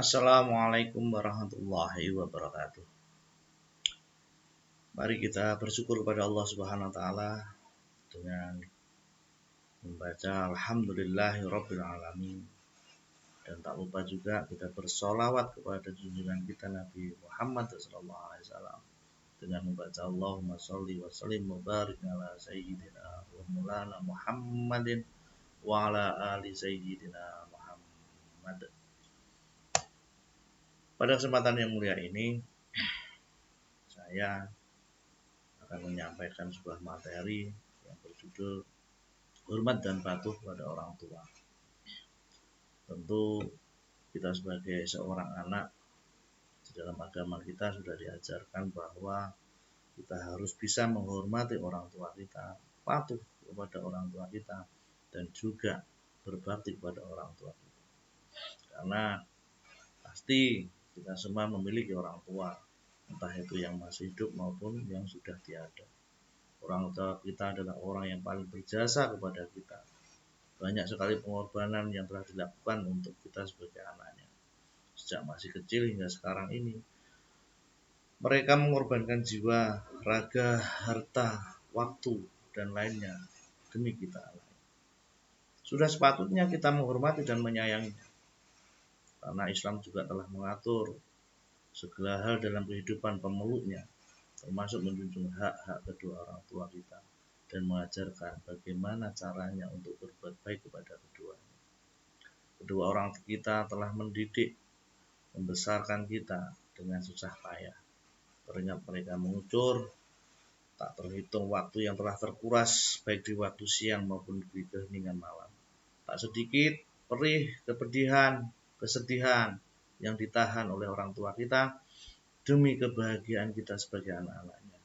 Assalamualaikum warahmatullahi wabarakatuh. Mari kita bersyukur kepada Allah Subhanahu wa taala dengan membaca alhamdulillahirabbil alamin, dan tak lupa juga kita bersolawat kepada junjungan kita Nabi Muhammad sallallahu alaihi wasallam dengan membaca Allahumma sholli wa sallim wa barik ala sayyidina wa maulana Muhammadin wa ala ali sayyidina Muhammad. Pada kesempatan yang mulia ini saya akan menyampaikan sebuah materi yang berjudul hormat dan patuh pada orang tua. Tentu kita sebagai seorang anak di dalam agama kita sudah diajarkan bahwa kita harus bisa menghormati orang tua kita, patuh kepada orang tua kita, dan juga berbakti kepada orang tua kita. Karena pasti kita semua memiliki orang tua, entah itu yang masih hidup maupun yang sudah tiada. Orang tua kita adalah orang yang paling berjasa kepada kita. Banyak sekali pengorbanan yang telah dilakukan untuk kita sebagai anaknya. Sejak masih kecil hingga sekarang ini, mereka mengorbankan jiwa, raga, harta, waktu, dan lainnya demi kita. Sudah sepatutnya kita menghormati dan menyayanginya. Karena Islam juga telah mengatur segala hal dalam kehidupan pemeluknya, termasuk menjunjung hak-hak kedua orang tua kita dan mengajarkan bagaimana caranya untuk berbuat baik kepada keduanya. Kedua orang kita telah mendidik, membesarkan kita dengan susah payah. Keringat mereka mengucur, tak terhitung waktu yang telah terkuras baik di waktu siang maupun di keheningan malam. Tak sedikit perih, kepedihan, kesedihan yang ditahan oleh orang tua kita demi kebahagiaan kita sebagai anak-anaknya.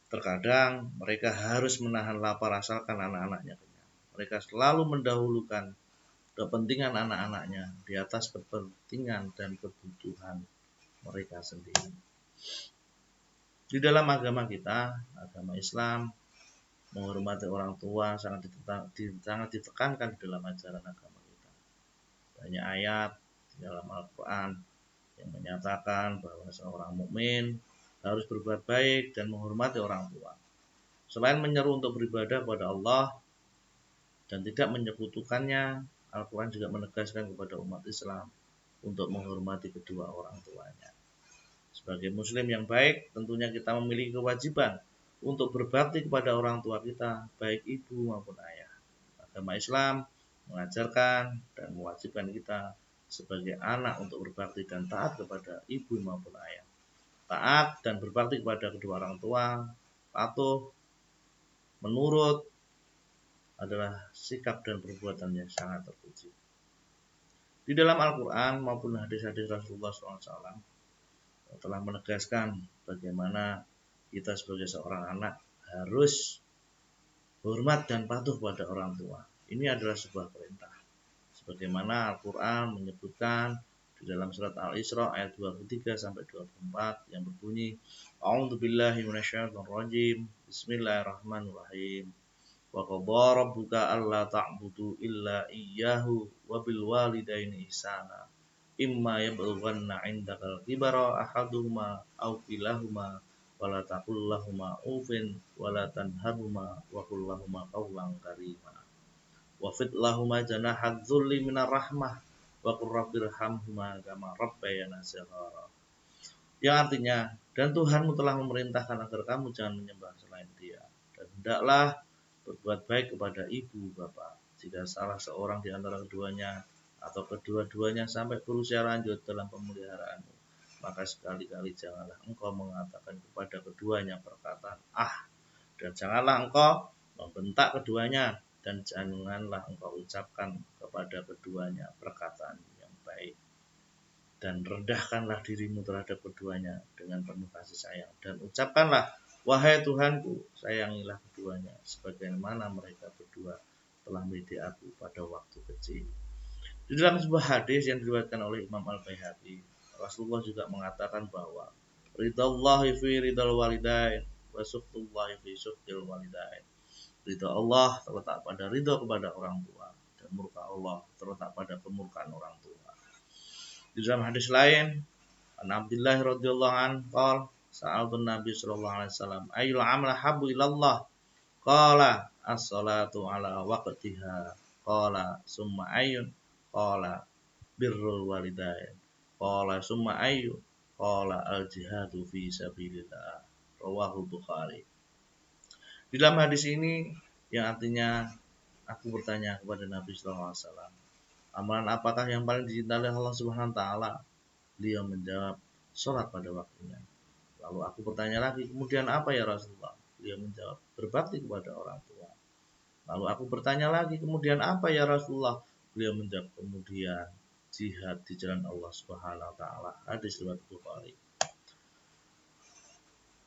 Terkadang mereka harus menahan lapar asalkan anak-anaknya kenyang. Mereka selalu mendahulukan kepentingan anak-anaknya di atas kepentingan dan kebutuhan mereka sendiri. Di dalam agama kita, agama Islam, menghormati orang tua sangat ditekankan di dalam ajaran agama kita. Banyak ayat di dalam Al-Quran yang menyatakan bahwa seorang mukmin harus berbuat baik dan menghormati orang tua. Selain menyeru untuk beribadah kepada Allah dan tidak menyekutukannya, Al-Quran juga menegaskan kepada umat Islam untuk menghormati kedua orang tuanya. Sebagai muslim yang baik, tentunya kita memiliki kewajiban untuk berbakti kepada orang tua kita, baik ibu maupun ayah. Agama Islam mengajarkan dan mewajibkan kita sebagai anak untuk berbakti dan taat kepada ibu maupun ayah. Taat dan berbakti kepada kedua orang tua, patuh, menurut, adalah sikap dan perbuatan yang sangat terpuji. Di dalam Al-Quran maupun hadis-hadis Rasulullah SAW telah menegaskan bagaimana kita sebagai seorang anak harus hormat dan patuh pada orang tua. Ini adalah sebuah perintah. Sebagaimana Al-Quran menyebutkan di dalam surat Al-Isra ayat 23 sampai 24 yang berbunyi, A'udzubillahi minasyaitonirrajim. Bismillahirrahmanirrahim. Wa qadha rabbuka alla ta'budu illa iyyahu wa bil walidaini ihsana. Imma yablughanna 'indakal kibara ahaduhuma aw kilahuma wala taqul lahumā uffin wala tanharhumā wa qul lahumā qawlan karīmā. Wafid lahuma janahad dzulli minar rahmah wa qur rabbirhamhuma kama rabbayana shaghara. Yang artinya, dan Tuhanmu telah memerintahkan agar kamu jangan menyembah selain Dia, dan hendaklah berbuat baik kepada ibu bapa. Jika salah seorang di antara keduanya atau kedua-duanya sampai berusia lanjut dalam pemeliharaanmu, maka sekali-kali janganlah engkau mengatakan kepada keduanya perkataan dan janganlah engkau membentak keduanya, dan janganlah engkau ucapkan kepada keduanya perkataan yang baik. Dan rendahkanlah dirimu terhadap keduanya dengan penuh kasih sayang. Dan ucapkanlah, wahai Tuhanku, sayangilah keduanya sebagaimana mereka berdua telah mendidik aku pada waktu kecil. Di dalam sebuah hadis yang diriwayatkan oleh Imam Al-Baihaqi, Rasulullah juga mengatakan bahwa ridallahi fi ridal walidain wa sukhtullahi fi sukhtil walidain. Ridha Allah terletak pada ridha kepada orang tua, dan murka Allah terletak pada kemurkaan orang tua. Di dalam hadis lain, an Abdullah radhiyallahu an qol sa'altu Nabi sallallahu alaihi wasallam ayyul amal habbu ilallah qala as-salatu ala waqtiha qala summa ayyun qala birrul walidain qala summa ayyu qala al jihadu fi sabilillah rawahu Bukhari. Di dalam hadis ini yang artinya aku bertanya kepada Nabi sallallahu alaihi wasallam, amalan apakah yang paling dicintai oleh Allah Subhanahu wa taala? Beliau menjawab, sholat pada waktunya. Lalu aku bertanya lagi, kemudian apa ya Rasulullah? Beliau menjawab, berbakti kepada orang tua. Lalu aku bertanya lagi, kemudian apa ya Rasulullah? Beliau menjawab, kemudian jihad di jalan Allah Subhanahu wa taala. Hadis riwayat Bukhari.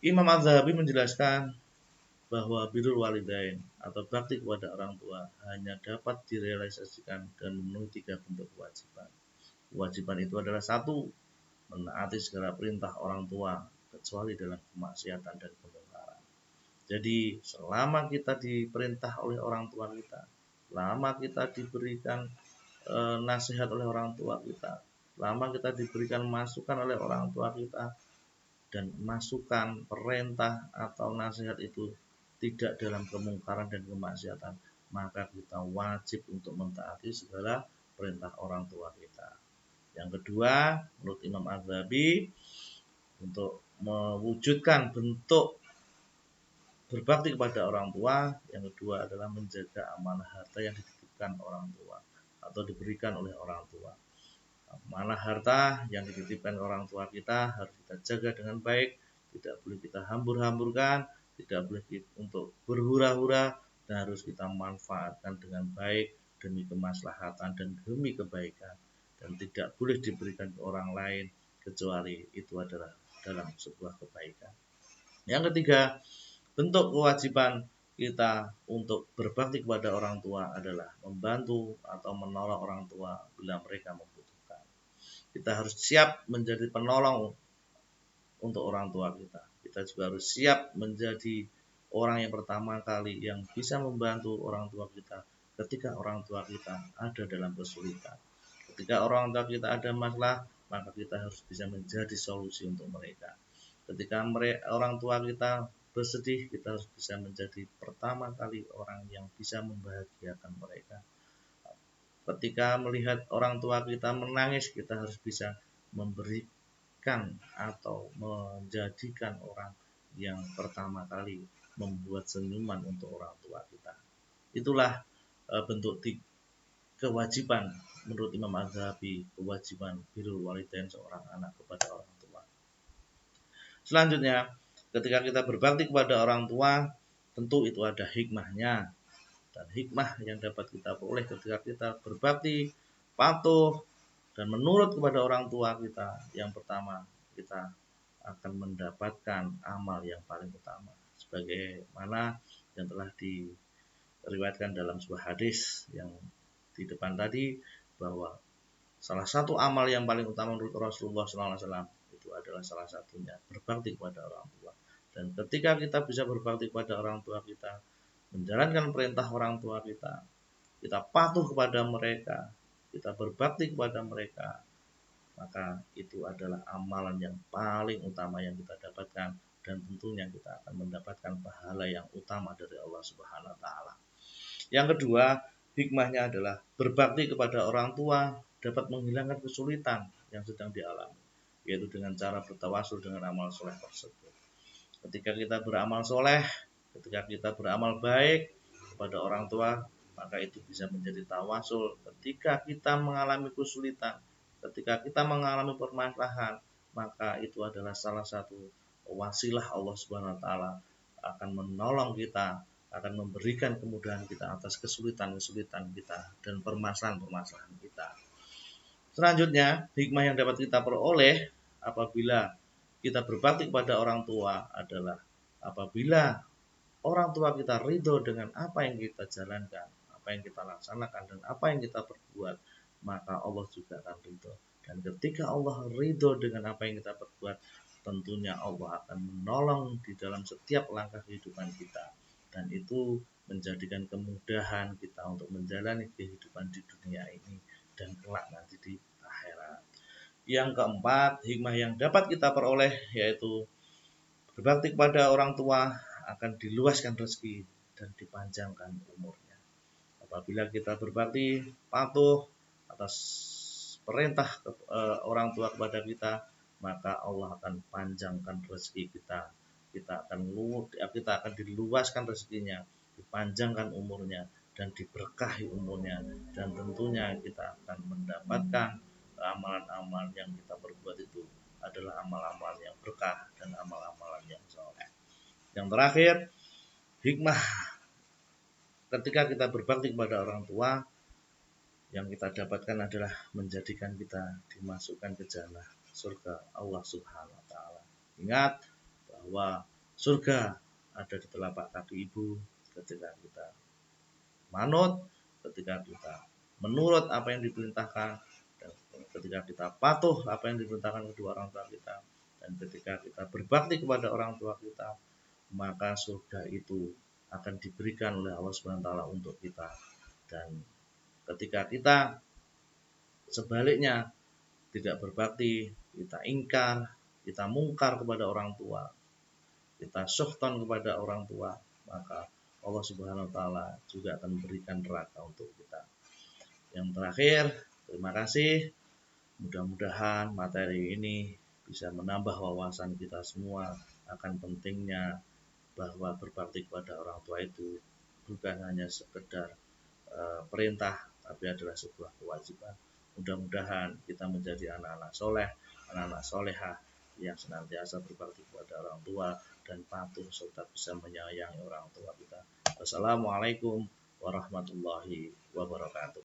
Imam Az-Zahabi menjelaskan bahwa birrul walidain atau bakti kepada orang tua hanya dapat direalisasikan dan memenuhi 3 bentuk kewajiban. Kewajiban itu adalah 1, menaati segala perintah orang tua kecuali dalam kemaksiatan dan kemungkaran. Jadi selama kita diperintah oleh orang tua kita, selama kita diberikan nasihat oleh orang tua kita, selama kita diberikan masukan oleh orang tua kita, dan masukan, perintah atau nasihat itu tidak dalam kemungkaran dan kemaksiatan, maka kita wajib untuk mentaati segala perintah orang tua kita. Yang kedua, menurut Imam Az-Zahabi, untuk mewujudkan bentuk berbakti kepada orang tua, yang kedua adalah menjaga amanah harta yang dititipkan orang tua atau diberikan oleh orang tua. Amanah harta yang dititipkan orang tua kita harus kita jaga dengan baik, tidak boleh kita hambur-hamburkan, tidak boleh untuk berhura-hura, dan harus kita manfaatkan dengan baik demi kemaslahatan dan demi kebaikan, dan tidak boleh diberikan ke orang lain kecuali itu adalah dalam sebuah kebaikan. Yang ketiga, bentuk kewajiban kita untuk berbakti kepada orang tua adalah membantu atau menolong orang tua bila mereka membutuhkan. Kita harus siap menjadi penolong untuk orang tua kita. Kita juga harus siap menjadi orang yang pertama kali yang bisa membantu orang tua kita ketika orang tua kita ada dalam kesulitan. Ketika orang tua kita ada masalah, maka kita harus bisa menjadi solusi untuk mereka. Ketika orang tua kita bersedih, kita harus bisa menjadi pertama kali orang yang bisa membahagiakan mereka. Ketika melihat orang tua kita menangis, kita harus bisa memberikan atau menjadikan orang yang pertama kali membuat senyuman untuk orang tua kita. Itulah bentuk kewajiban menurut Imam Az-Zahabi, kewajiban birrul walidain seorang anak kepada orang tua. Selanjutnya, ketika kita berbakti kepada orang tua, tentu itu ada hikmahnya. Dan hikmah yang dapat kita peroleh ketika kita berbakti, patuh, dan menurut kepada orang tua kita, yang pertama, kita akan mendapatkan amal yang paling utama. Sebagaimana yang telah diriwayatkan dalam sebuah hadis yang di depan tadi, bahwa salah satu amal yang paling utama menurut Rasulullah SAW itu adalah salah satunya berbakti kepada orang tua. Dan ketika kita bisa berbakti kepada orang tua kita, menjalankan perintah orang tua kita, kita patuh kepada mereka, kita berbakti kepada mereka, maka itu adalah amalan yang paling utama yang kita dapatkan, dan tentunya kita akan mendapatkan pahala yang utama dari Allah Subhanahu wa taala. Yang kedua, hikmahnya adalah berbakti kepada orang tua dapat menghilangkan kesulitan yang sedang dialami, yaitu dengan cara bertawasul dengan amal soleh tersebut. Ketika kita beramal soleh, ketika kita beramal baik kepada orang tua, maka itu bisa menjadi tawasul. Ketika kita mengalami kesulitan, ketika kita mengalami permasalahan, maka itu adalah salah satu wasilah Allah Subhanahu wa taala akan menolong kita, akan memberikan kemudahan kita atas kesulitan-kesulitan kita dan permasalahan-permasalahan kita. Selanjutnya, hikmah yang dapat kita peroleh apabila kita berbakti kepada orang tua adalah apabila orang tua kita ridho dengan apa yang kita jalankan, apa yang kita laksanakan, dan apa yang kita perbuat, maka Allah juga akan ridho. Dan ketika Allah ridho dengan apa yang kita perbuat, tentunya Allah akan menolong di dalam setiap langkah kehidupan kita. Dan itu menjadikan kemudahan kita untuk menjalani kehidupan di dunia ini dan kelak nanti di akhirat. Yang keempat, hikmah yang dapat kita peroleh yaitu berbakti kepada orang tua akan diluaskan rezeki dan dipanjangkan umurnya. Apabila kita berbakti, patuh atas perintah orang tua kepada kita, maka Allah akan panjangkan rezeki kita. Kita akan diluaskan rezekinya, dipanjangkan umurnya, dan diberkahi umurnya, dan tentunya kita akan mendapatkan amalan-amalan yang kita perbuat itu adalah amalan-amalan yang berkah dan amalan-amalan yang soleh. Yang terakhir, hikmah ketika kita berbakti kepada orang tua, yang kita dapatkan adalah menjadikan kita dimasukkan ke jannah surga Allah Subhanahu wa taala. Ingat bahwa surga ada di telapak kaki ibu ketika kita manut, ketika kita menurut apa yang diperintahkan, dan ketika kita patuh apa yang diperintahkan kedua orang tua kita, dan ketika kita berbakti kepada orang tua kita, maka surga itu akan diberikan oleh Allah Subhanahu wa taala untuk kita. Dan ketika kita sebaliknya tidak berbakti, kita ingkar, kita mungkar kepada orang tua, kita suhton kepada orang tua, maka Allah Subhanahu wa taala juga akan memberikan neraka untuk kita. Yang terakhir, terima kasih. Mudah-mudahan materi ini bisa menambah wawasan kita semua akan pentingnya bahwa berbakti kepada orang tua itu bukan hanya sekedar perintah, tapi adalah sebuah kewajiban. Mudah-mudahan kita menjadi anak-anak soleh, anak-anak solehah yang senantiasa berbakti kepada orang tua dan patuh serta bisa menyayangi orang tua kita. Wassalamualaikum warahmatullahi wabarakatuh.